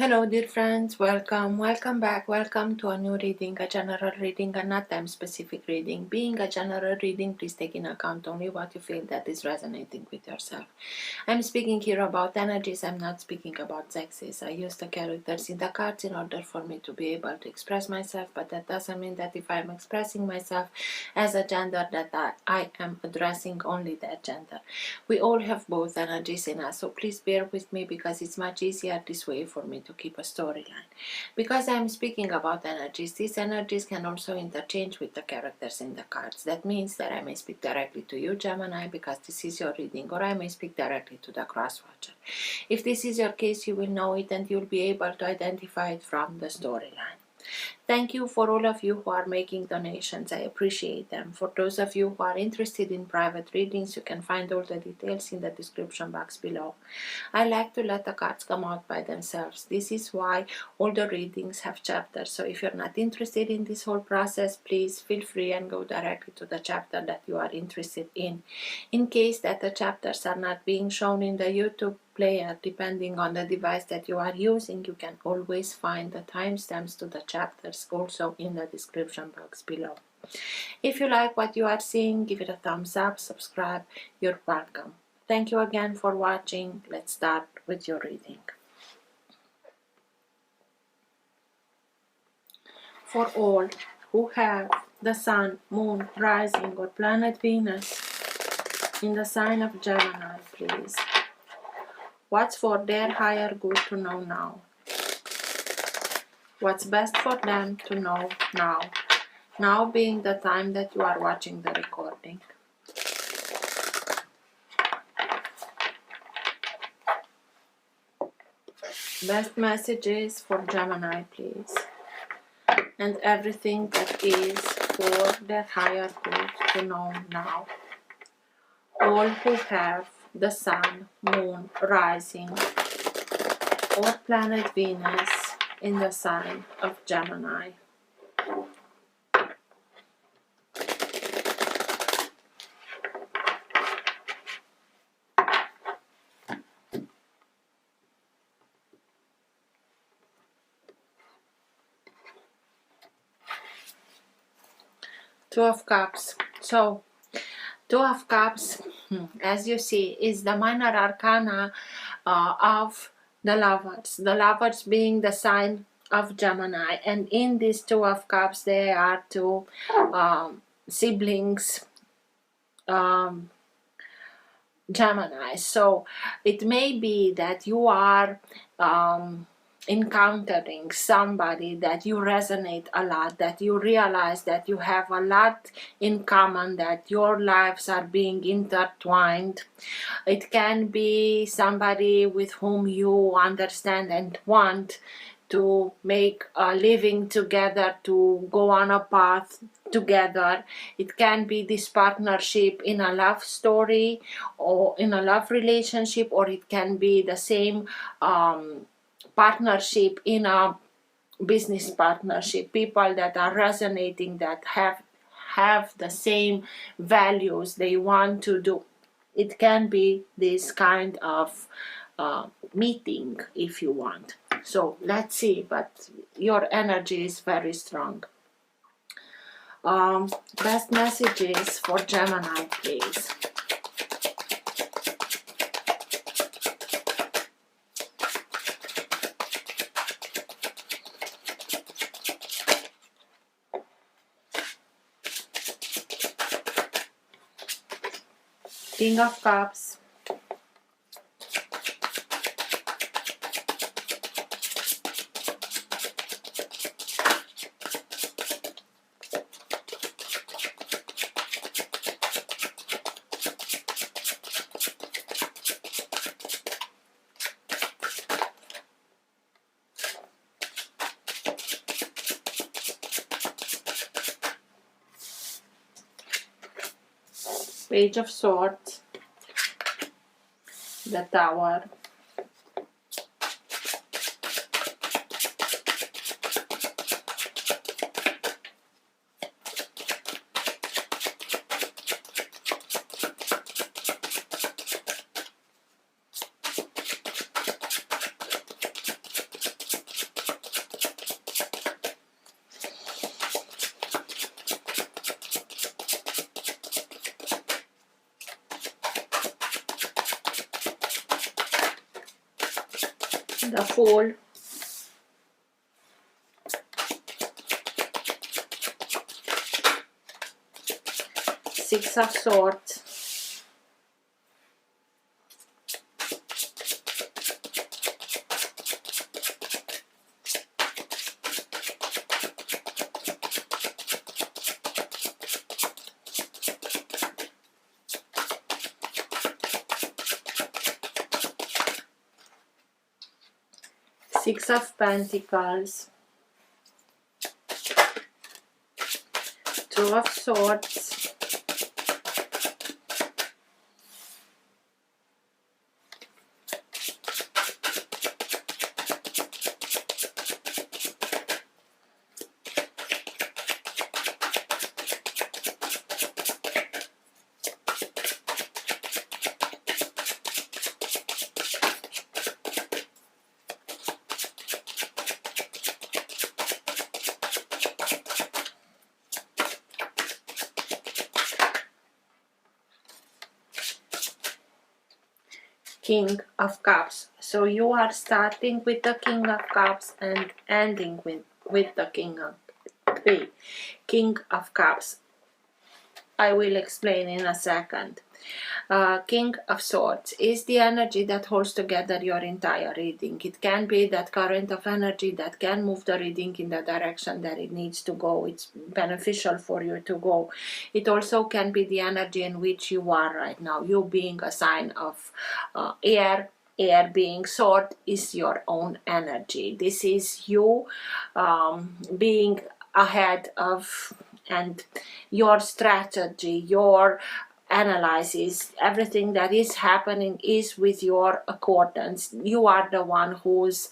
Hello dear friends, welcome back, welcome to a new reading, a general reading and not time specific reading. Being a general reading, please take in account only what you feel that is resonating with yourself. I'm speaking here about energies, I'm not speaking about sexes. I use the characters in the cards in order for me to be able to express myself, but that doesn't mean that if I'm expressing myself as a gender that I am addressing only that gender. We all have both energies in us, so please bear with me because it's much easier this way for me to keep a storyline. Because I'm speaking about energies, these energies can also interchange with the characters in the cards. That means that I may speak directly to you, Gemini, because this is your reading, or I may speak directly to the cross watcher. If this is your case, you will know it and you'll be able to identify it from the storyline. Thank you for all of you who are making donations. I appreciate them. For those of you who are interested in private readings, you can find all the details in the description box below. I like to let the cards come out by themselves. This is why all the readings have chapters. So if you're not interested in this whole process, please feel free and go directly to the chapter that you are interested in. In case that the chapters are not being shown in the YouTube player, depending on the device that you are using, you can always find the timestamps to the chapters also in the description box below. If you like what you are seeing, give it a thumbs up, subscribe, you're welcome. Thank you again for watching. Let's start with your reading. For all who have the Sun, Moon, Rising or Planet Venus in the sign of Gemini, please. What's for their higher good to know now? What's best for them to know now? Now being the time that you are watching the recording. Best messages for Gemini, please. And everything that is for their higher good to know now. All who have the Sun, Moon, Rising or Planet Venus in the sign of Gemini. Two of Cups. So, Two of Cups, as you see, is the minor arcana of the Lovers. The Lovers being the sign of Gemini. And in these Two of Cups, there are two siblings, Gemini. So, it may be that you are encountering somebody that you resonate a lot, that you realize that you have a lot in common, that your lives are being intertwined. It can be somebody with whom you understand and want to make a living together, to go on a path together. It can be this partnership in a love story or in a love relationship, or it can be the same partnership in a business partnership, people that are resonating, that have the same values they want to do. It can be this kind of meeting if you want. So let's see, but your energy is very strong. Best messages for Gemini, please. King of Cups. Page of Swords, the Tower, the Fool, Six of Swords, Six of Pentacles, Two of Swords, King of Cups. So you are starting with the King of Cups and ending with the King of Cups. I will explain in a second. King of Swords is the energy that holds together your entire reading. It can be that current of energy that can move the reading in the direction that it needs to go. It's beneficial for you to go. It also can be the energy in which you are right now. You being a sign of air. Air being sword is your own energy. This is you being ahead of, and your strategy, your analysis, everything that is happening is with your accordance. You are the one who's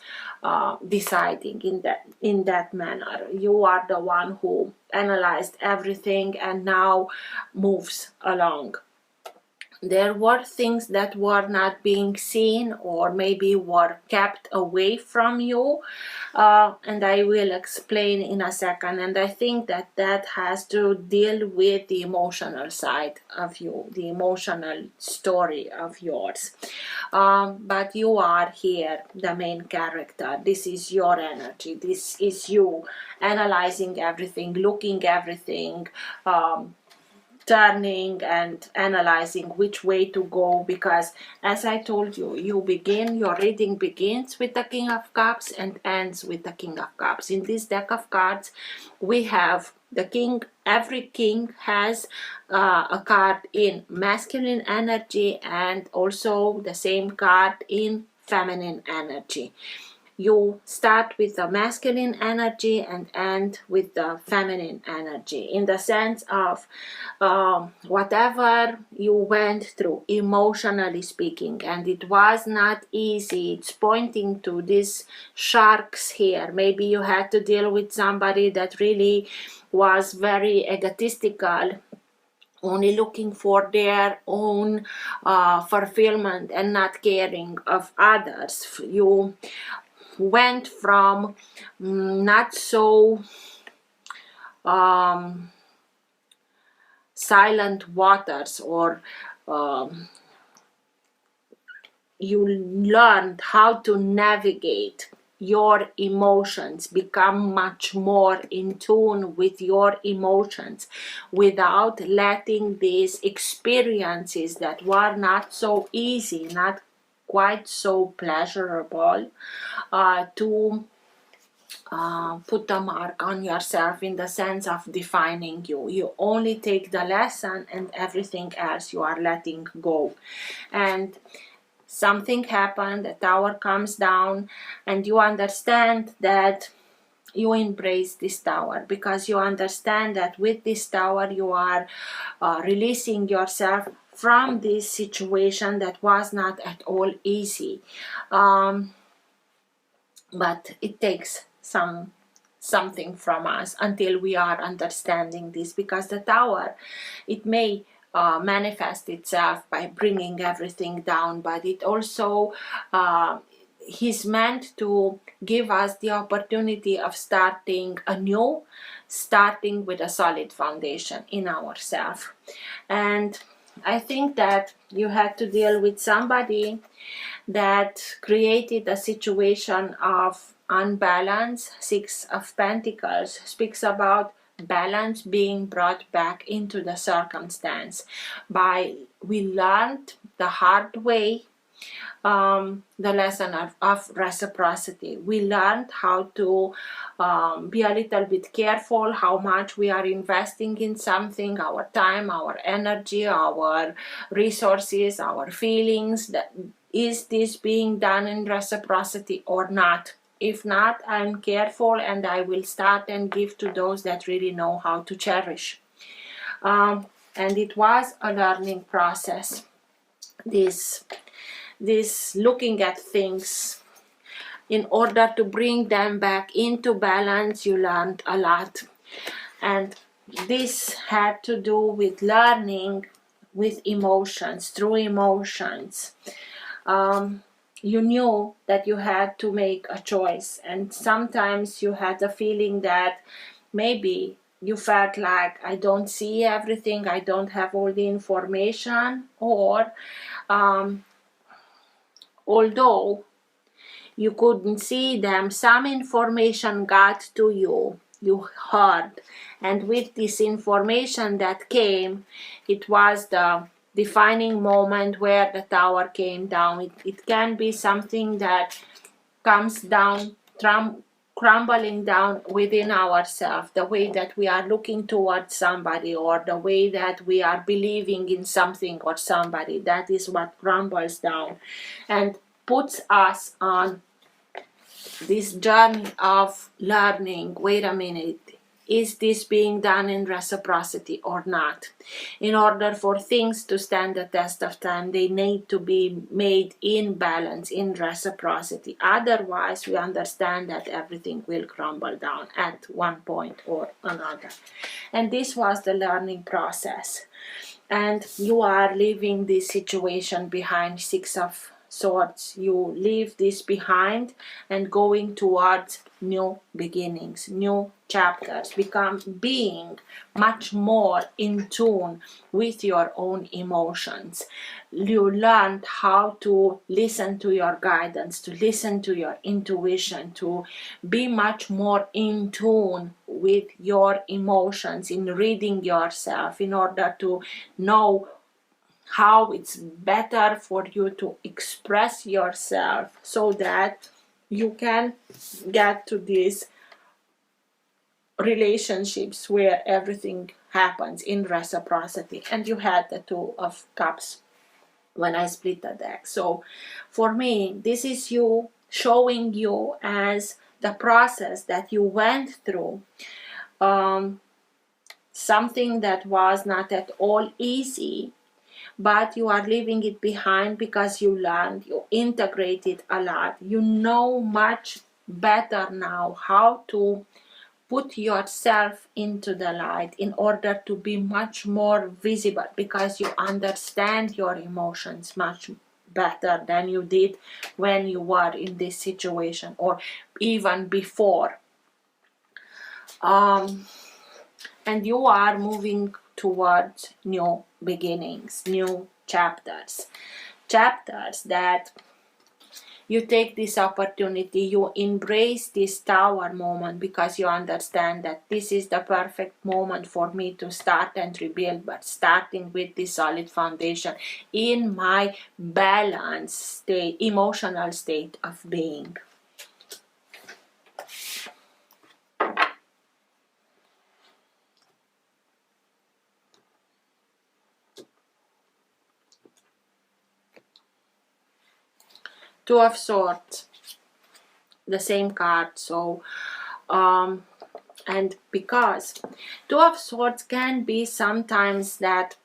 deciding in that manner. You are the one who analyzed everything and now moves along. There were things that were not being seen or maybe were kept away from you, and I will explain in a second. And I think that has to deal with the emotional side of you, the emotional story of yours. But you are here, the main character. This is your energy. This is you analyzing everything, looking everything, turning and analyzing which way to go, because as I told you, your reading begins with the King of Cups and ends with the King of Cups. In this deck of cards we have the king. Every king has a card in masculine energy and also the same card in feminine energy. You start with the masculine energy and end with the feminine energy, in the sense of whatever you went through, emotionally speaking, and it was not easy. It's pointing to these sharks here. Maybe you had to deal with somebody that really was very egotistical, only looking for their own fulfillment and not caring of others. You went from not so silent waters, or you learned how to navigate your emotions, become much more in tune with your emotions without letting these experiences that were not so easy, not quite so pleasurable, to put a mark on yourself, in the sense of defining you. You only take the lesson and everything else you are letting go. And something happened, the tower comes down, and you understand that you embrace this tower, because you understand that with this tower you are releasing yourself from this situation that was not at all easy. But it takes something from us until we are understanding this, because the tower, it may manifest itself by bringing everything down, but it also is meant to give us the opportunity of starting anew, starting with a solid foundation in ourselves. And I think that you had to deal with somebody that created a situation of unbalance. Six of Pentacles speaks about balance being brought back into the circumstance. We learned the hard way the lesson of reciprocity. We learned how to be a little bit careful how much we are investing in something, our time, our energy, our resources, our feelings. That is this being done in reciprocity or not? If not, I'm careful and I will start and give to those that really know how to cherish. And it was a learning process. This looking at things in order to bring them back into balance. You learned a lot, and this had to do with learning with emotions, through emotions. You knew that you had to make a choice, and sometimes you had a feeling that maybe you felt like, I don't see everything, I don't have all the information, or although you couldn't see them, some information got to you, you heard, and with this information that came, it was the defining moment where the tower came down. It can be something that comes down, crumbling down within ourselves, the way that we are looking towards somebody, or the way that we are believing in something or somebody. That is what crumbles down and puts us on this journey of learning. Wait a minute, is this being done in reciprocity or not? In order for things to stand the test of time, they need to be made in balance, in reciprocity. Otherwise, we understand that everything will crumble down at one point or another. And this was the learning process. And you are leaving this situation behind. Six of Swords. You leave this behind and going towards new beginnings, new chapters, being much more in tune with your own emotions. You learned how to listen to your guidance, to listen to your intuition, to be much more in tune with your emotions, in reading yourself, in order to know how it's better for you to express yourself so that you can get to these relationships where everything happens in reciprocity. And you had the Two of Cups when I split the deck. So for me, this is you showing you as the process that you went through, something that was not at all easy, but you are leaving it behind because you learned, you integrated a lot. You know much better now how to put yourself into the light in order to be much more visible, because you understand your emotions much better than you did when you were in this situation, or even before. And you are moving towards new beginnings, new chapters that you take this opportunity, you embrace this tower moment, because you understand that this is the perfect moment for me to start and rebuild, but starting with this solid foundation in my balanced state, emotional state of being. Two of Swords, the same card. So and because Two of Swords can be sometimes that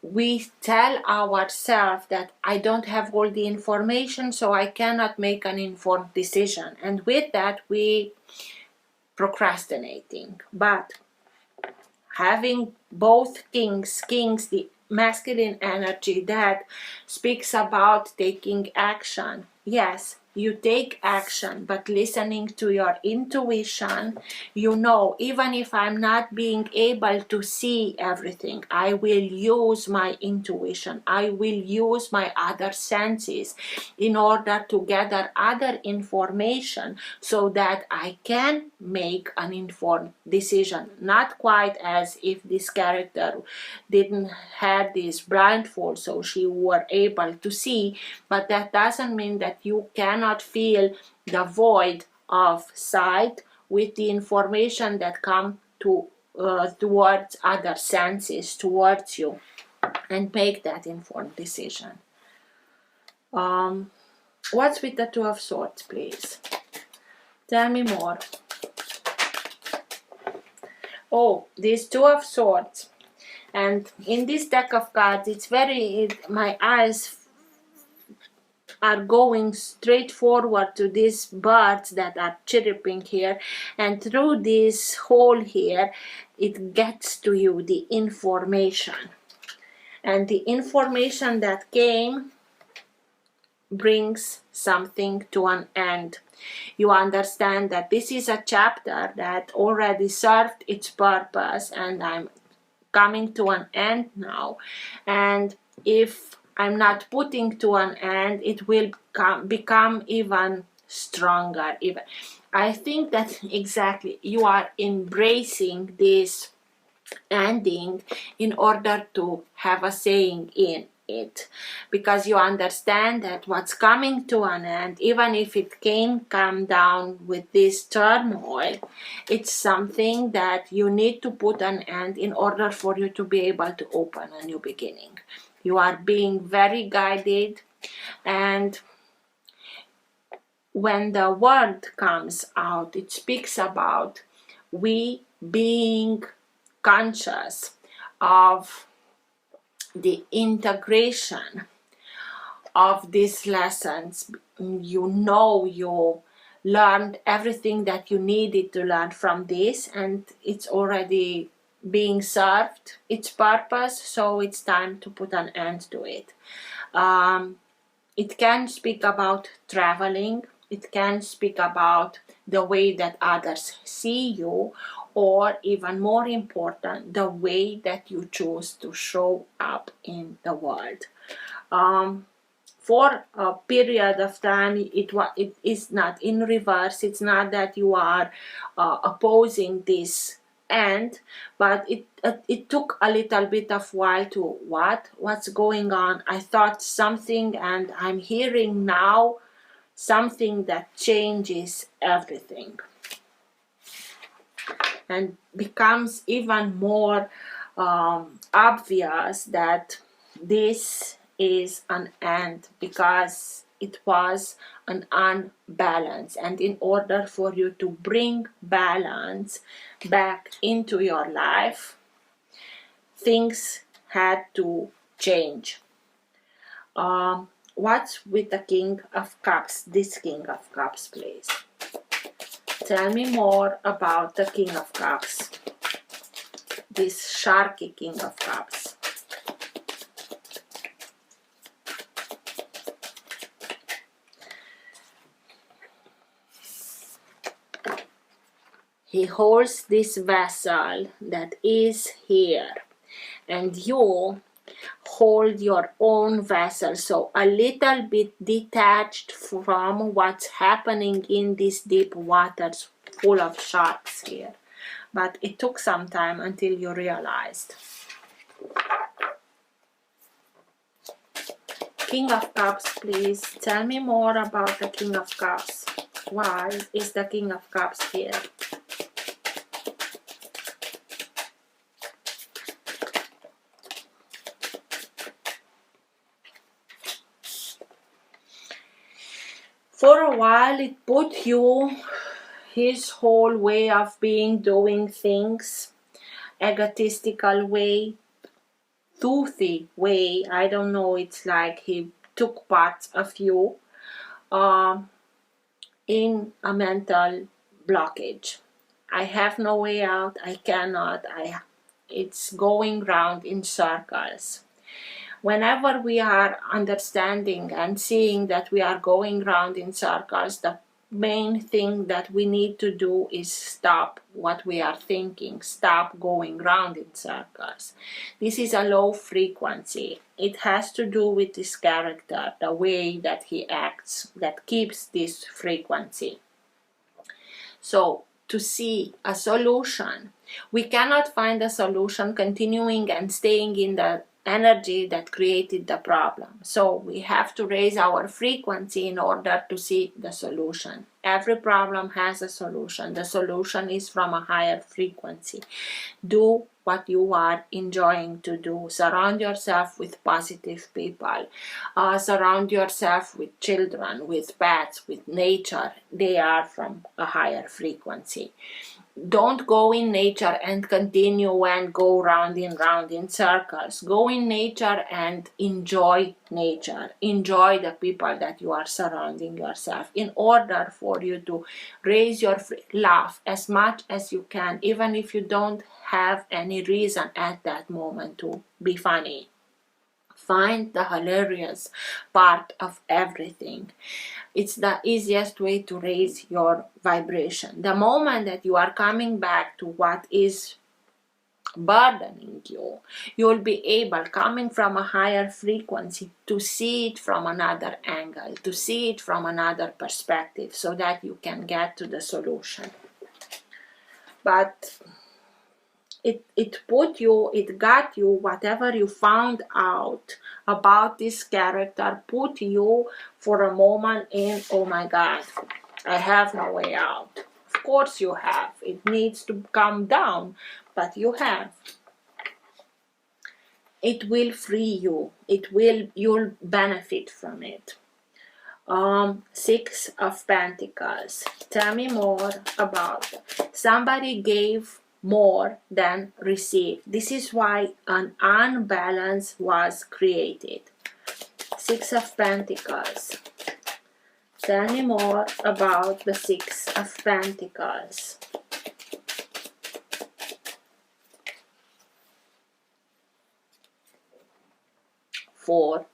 we tell ourselves that I don't have all the information, so I cannot make an informed decision, and with that we procrastinating. But having both kings, the masculine energy that speaks about taking action, yes, you take action, but listening to your intuition, you know, even if I'm not being able to see everything, I will use my intuition. I will use my other senses in order to gather other information so that I can make an informed decision. Not quite as if this character didn't have this blindfold so she were able to see, but that doesn't mean that you cannot feel the void of sight with the information that come towards other senses towards you, and make that informed decision. What's with the Two of Swords, please? Tell me more. Oh, these Two of Swords. And in this deck of cards, it's my eyes are going straight forward to these birds that are chirping here, and through this hole here, it gets to you the information. And the information that came brings something to an end. You understand that this is a chapter that already served its purpose, and I'm coming to an end now. And if I'm not putting to an end, it will become even stronger. I think that exactly you are embracing this ending in order to have a saying in it, because you understand that what's coming to an end, even if it can come down with this turmoil, it's something that you need to put an end in order for you to be able to open a new beginning. You are being very guided, and when the word comes out, it speaks about we being conscious of the integration of these lessons. You know, you learned everything that you needed to learn from this, and it's already being served its purpose, so it's time to put an end to it. It can speak about traveling, it can speak about the way that others see you, or even more important, the way that you choose to show up in the world. For a period of time, it is not in reverse. It's not that you are opposing this end, but it took a little bit of while to what's going on. I thought something, and I'm hearing now something that changes everything and becomes even more obvious that this is an end, because it was an unbalance, and in order for you to bring balance back into your life, things had to change. What's with the King of Cups? This King of Cups, please. Tell me more about the King of Cups. This sharky King of Cups. He holds this vessel that is here, and you hold your own vessel, so a little bit detached from what's happening in these deep waters full of sharks here. But it took some time until you realized. King of Cups, please. Tell me more about the King of Cups. Why is the King of Cups here? For a while, it put you, his whole way of being, doing things, egotistical way, toothy way. I don't know, it's like he took parts of you in a mental blockage. I have no way out, I cannot, it's going round in circles. Whenever we are understanding and seeing that we are going round in circles, the main thing that we need to do is stop what we are thinking, stop going round in circles. This is a low frequency. It has to do with this character, the way that he acts, that keeps this frequency. So, to see a solution, we cannot find a solution continuing and staying in the energy that created the problem. So we have to raise our frequency in order to see the solution. Every problem has a solution. The solution is from a higher frequency. Do what you are enjoying to do. Surround yourself with positive people. Surround yourself with children, with pets, with nature. They are from a higher frequency. Don't go in nature and continue and go round in circles. Go in nature and enjoy nature. Enjoy the people that you are surrounding yourself, in order for you to raise your laugh as much as you can, even if you don't have any reason at that moment to be funny. Find the hilarious part of everything. It's the easiest way to raise your vibration. The moment that you are coming back to what is burdening you, you'll be able, coming from a higher frequency, to see it from another angle, to see it from another perspective, so that you can get to the solution. But it got you, whatever you found out about this character, put you for a moment in, oh my God, I have no way out. Of course you have. It needs to come down, but you have. It will free you. You'll benefit from it. 6 of Pentacles. Tell me more about it. Somebody gave more than received. This is why an unbalance was created. 6 of Pentacles. Tell me more about the 6 of Pentacles. Four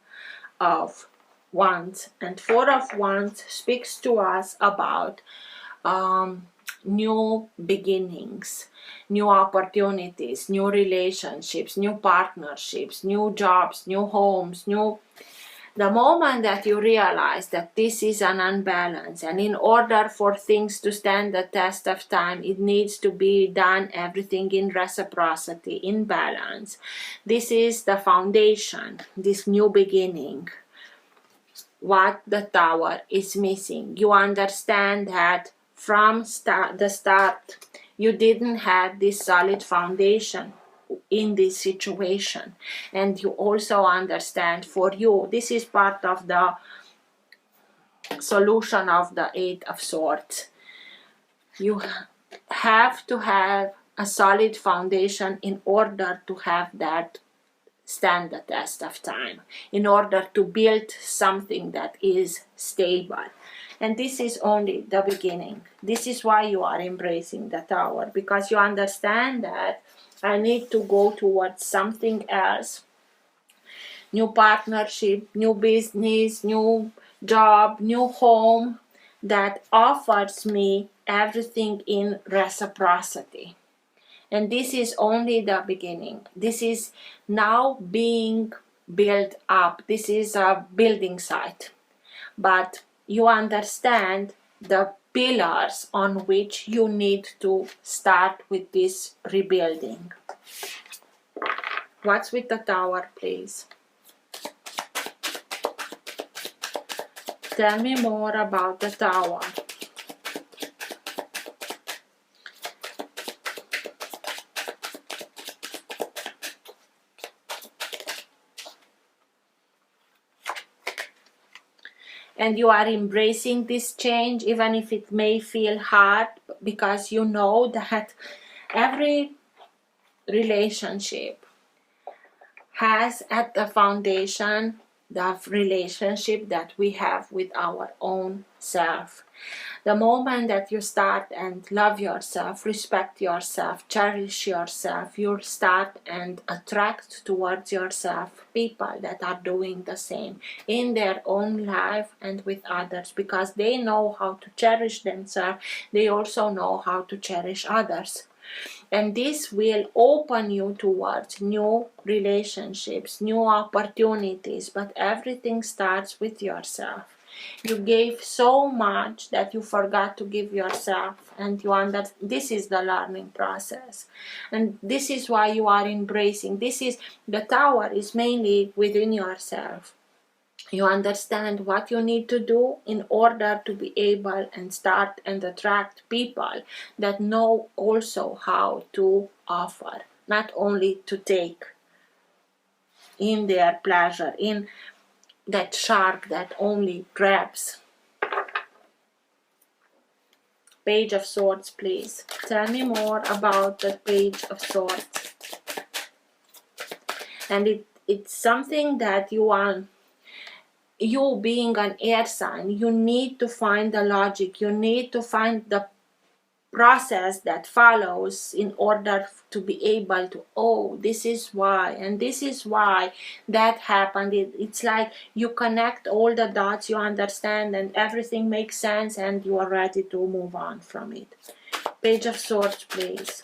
of Wands. And 4 of Wands speaks to us about new beginnings, new opportunities, new relationships, new partnerships, new jobs, new homes, the moment that you realize that this is an unbalance, and in order for things to stand the test of time, it needs to be done everything in reciprocity, in balance. This is the foundation, this new beginning. What the Tower is missing. You understand that from the start, you didn't have this solid foundation in this situation. And you also understand, for you, this is part of the solution of the 8 of Swords. You have to have a solid foundation in order to have that stand the test of time, in order to build something that is stable. And this is only the beginning. This is why you are embracing the Tower, because you understand that I need to go towards something else. New partnership, new business, new job, new home that offers me everything in reciprocity. And this is only the beginning. This is now being built up. This is a building site. But you understand the pillars on which you need to start with this rebuilding. What's with the Tower, please? Tell me more about the Tower. And you are embracing this change, even if it may feel hard, because you know that every relationship has at the foundation the relationship that we have with our own self. The moment that you start and love yourself, respect yourself, cherish yourself, you'll start and attract towards yourself people that are doing the same in their own life and with others, because they know how to cherish themselves. They also know how to cherish others. And this will open you towards new relationships, new opportunities, but everything starts with yourself. You gave so much that you forgot to give yourself, and this is the learning process, and this is why you are embracing. The tower is mainly within yourself. You understand what you need to do in order to be able and start and attract people that know also how to offer, not only to take in their pleasure, in that shark that only grabs. Page of Swords, please. Tell me more about the Page of Swords. And it's something that you being an air sign, you need to find the logic, you need to find the process that follows in order to be able to, oh, this is why, and this is why that happened. It's like you connect all the dots, you understand, and everything makes sense, and you are ready to move on from it. Page of Swords, please.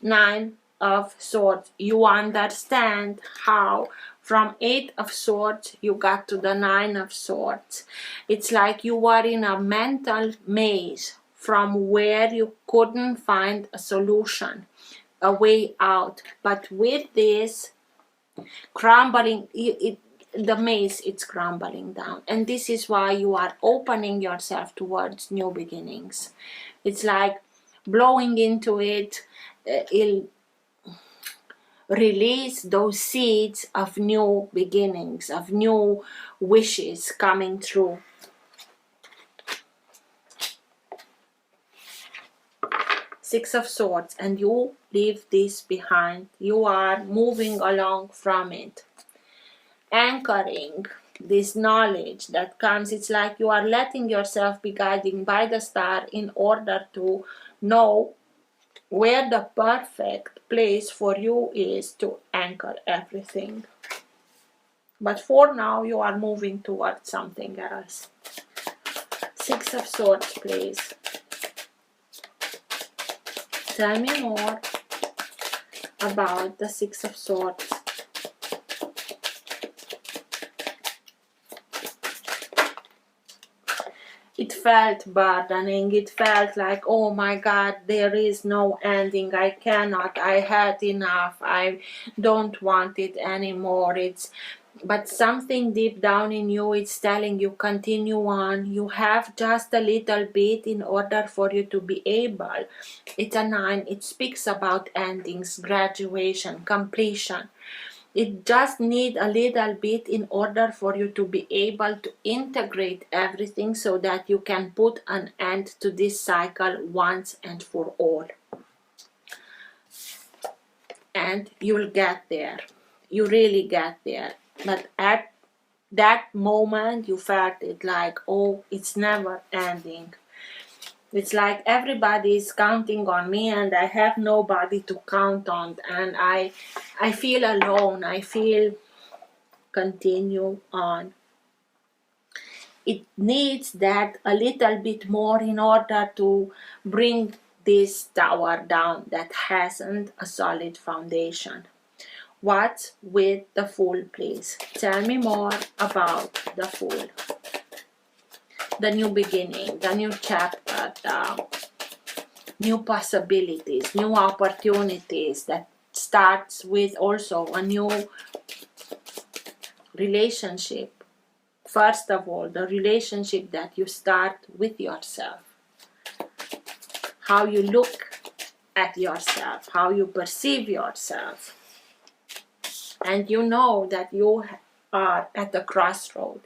Nine of Swords. You understand how from 8 of Swords you got to the 9 of Swords. It's like you were in a mental maze from where you couldn't find a solution, a way out. But with this crumbling, the maze, it's crumbling down, and this is why you are opening yourself towards new beginnings. It's like blowing into it. It'll release those seeds of new beginnings, of new wishes coming true. Six of Swords, and you leave this behind. You are moving along from it, anchoring this knowledge that comes. It's like you are letting yourself be guided by the star in order to know where the perfect place for you is to anchor everything. But for now, you are moving towards something else. Six of Swords, please. Tell me more about the Six of Swords. It felt burdening. It felt like, oh my God, there is no ending. I cannot. I had enough. I don't want it anymore. But something deep down in you, it's telling you, continue on. You have just a little bit in order for you to be able. It's a 9. It speaks about endings, graduation, completion. It just needs a little bit in order for you to be able to integrate everything so that you can put an end to this cycle once and for all. And you'll get there. You really get there. But at that moment, you felt it like, oh, it's never ending. It's like everybody is counting on me and I have nobody to count on, and I feel alone. I feel continue on. It needs that a little bit more in order to bring this tower down that hasn't a solid foundation. What's with the Fool, please? Tell me more about the Fool. The new beginning, the new chapter, the new possibilities, new opportunities that starts with also a new relationship. First of all, the relationship that you start with yourself. How you look at yourself, how you perceive yourself. And you know that you are at the crossroad,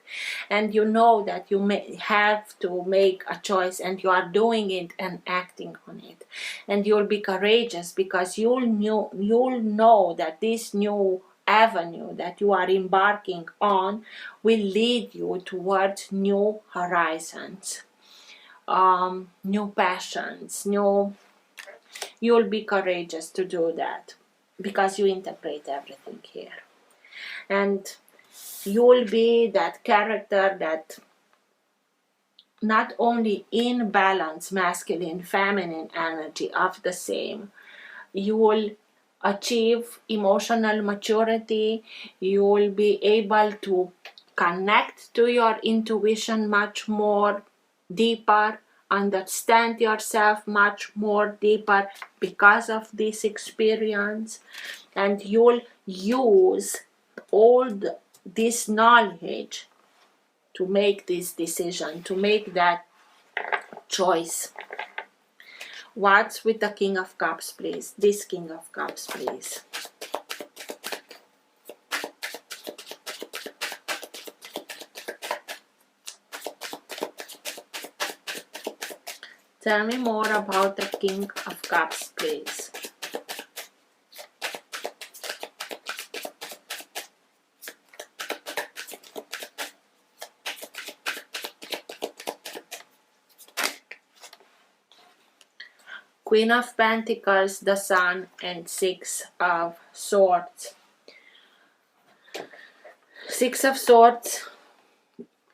and you know that you may have to make a choice, and you are doing it and acting on it. And you'll be courageous because you'll know that this new avenue that you are embarking on will lead you towards new horizons, new passions, you'll be courageous to do that because you integrate everything here. And you'll be that character that not only in balance masculine feminine energy of the same, you will achieve emotional maturity, you will be able to connect to your intuition much more deeper, understand yourself much more deeper because of this experience, and you'll use all this knowledge to make this decision, to make that choice. What's with the King of Cups, please? This King of Cups, please. Tell me more about the King of Cups, please. Queen of Pentacles, the Sun, and Six of Swords. Six of Swords,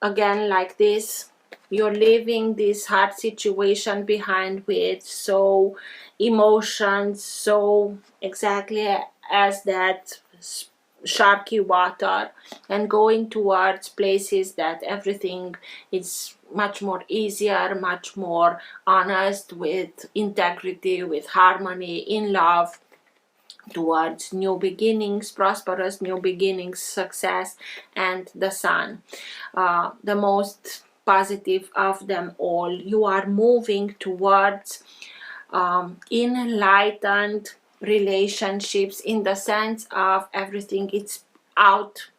again like this. You're leaving this hard situation behind with so emotions, so exactly as that sharky water, and going towards places that everything is much more easier, much more honest, with integrity, with harmony, in love, towards new beginnings, prosperous new beginnings, success, and the Sun, the most positive of them all. You are moving towards enlightened relationships, in the sense of everything it's out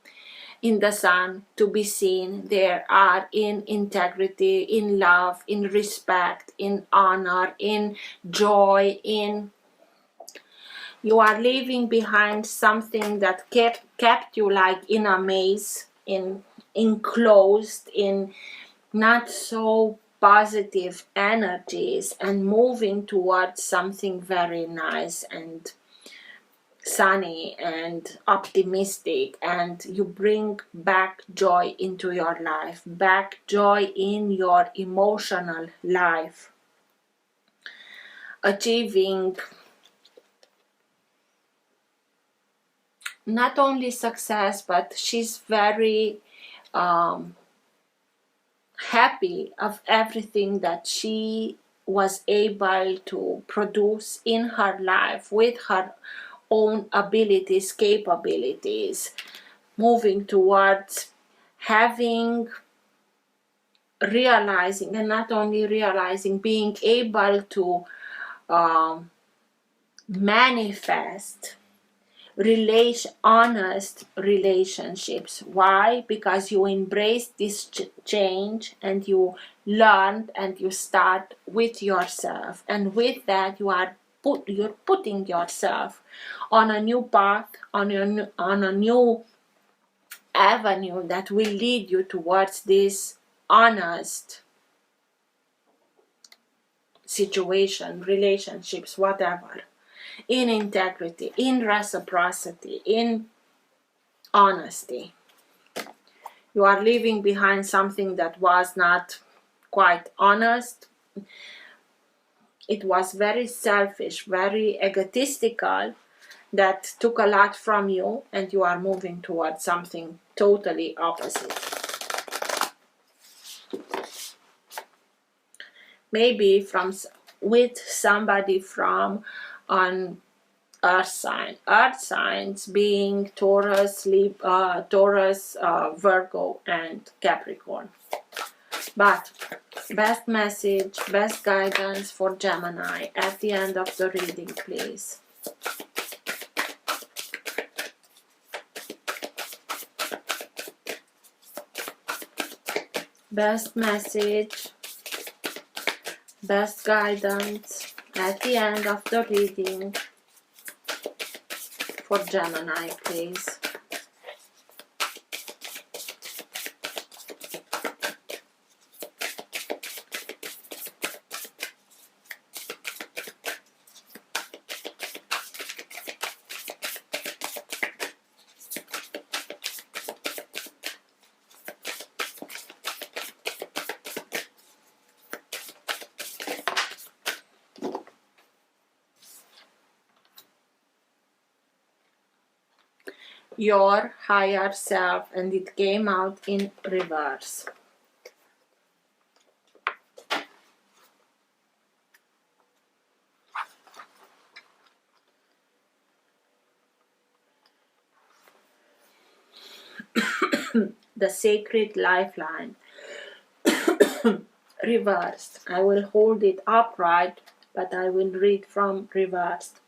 in the sun to be seen. There are in integrity, in love, in respect, in honor, in joy, in you are leaving behind something that kept you like in a maze, enclosed in not so positive energies, and moving towards something very nice and sunny and optimistic, and you bring back joy into your life, back joy in your emotional life, achieving not only success, but she's very happy of everything that she was able to produce in her life with her own abilities, capabilities, moving towards realizing, and not only realizing, being able to manifest honest relationships. Why? Because you embrace this change, and you learned, and you start with yourself, and with that you're putting yourself on a new path, on a new avenue that will lead you towards this honest situation, relationships, whatever, in integrity, in reciprocity, in honesty. You are leaving behind something that was not quite honest. It was very selfish, very egotistical, that took a lot from you, and you are moving towards something totally opposite. Maybe with somebody from an earth sign. Earth signs being Taurus, Virgo, and Capricorn. But best message, best guidance for Gemini at the end of the reading, please. best message, best guidance at the end of the reading for Gemini, please. Your higher self, and it came out in reverse. The sacred lifeline. Reversed. I will hold it upright, but I will read from reversed.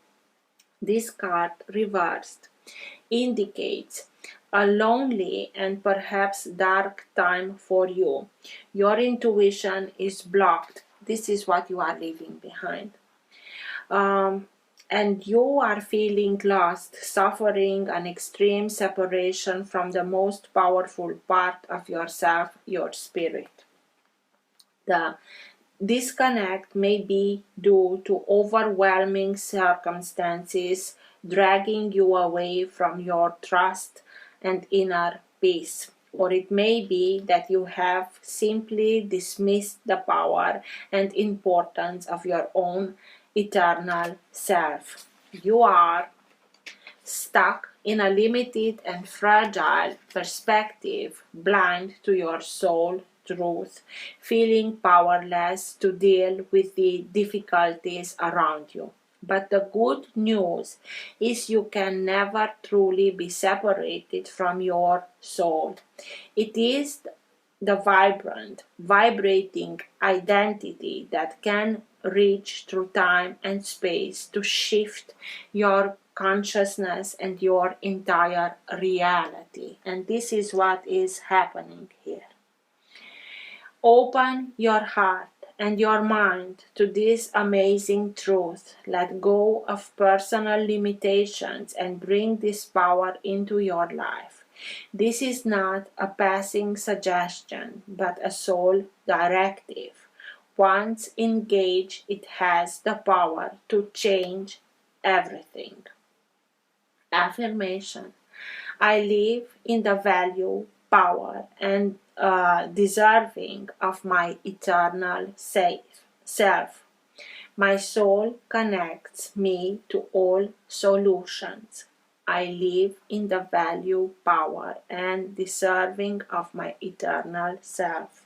This card, reversed, indicates a lonely and perhaps dark time for you. Your intuition is blocked. This is what you are leaving behind. And you are feeling lost, suffering an extreme separation from the most powerful part of yourself, your spirit. The disconnect may be due to overwhelming circumstances dragging you away from your trust and inner peace. Or it may be that you have simply dismissed the power and importance of your own eternal self. You are stuck in a limited and fragile perspective, blind to your soul truth, feeling powerless to deal with the difficulties around you. But the good news is you can never truly be separated from your soul. It is the vibrating identity that can reach through time and space to shift your consciousness and your entire reality. And this is what is happening here. Open your heart and your mind to this amazing truth. Let go of personal limitations and bring this power into your life. This is not a passing suggestion, but a soul directive. Once engaged, it has the power to change everything. Affirmation. I live in the value, power, and deserving of my eternal self. My soul connects me to all solutions. I live in the value, power, and deserving of my eternal self.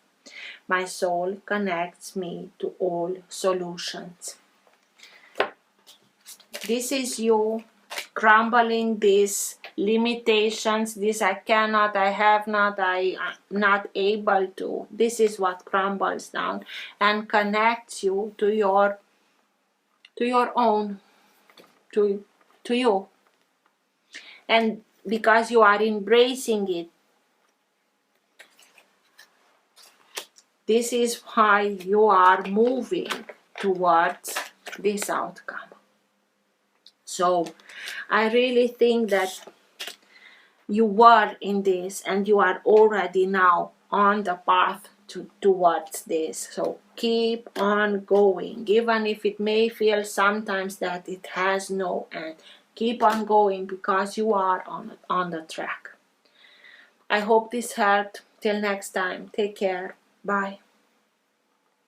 My soul connects me to all solutions. This is you crumbling these limitations, this I cannot, I have not, I am not able to. This is what crumbles down and connects you to your own, to you. And because you are embracing it, this is why you are moving towards this outcome. So I really think that you were in this and you are already now on the path towards this. So keep on going, even if it may feel sometimes that it has no end. Keep on going because you are on the track. I hope this helped. Till next time, take care. Bye.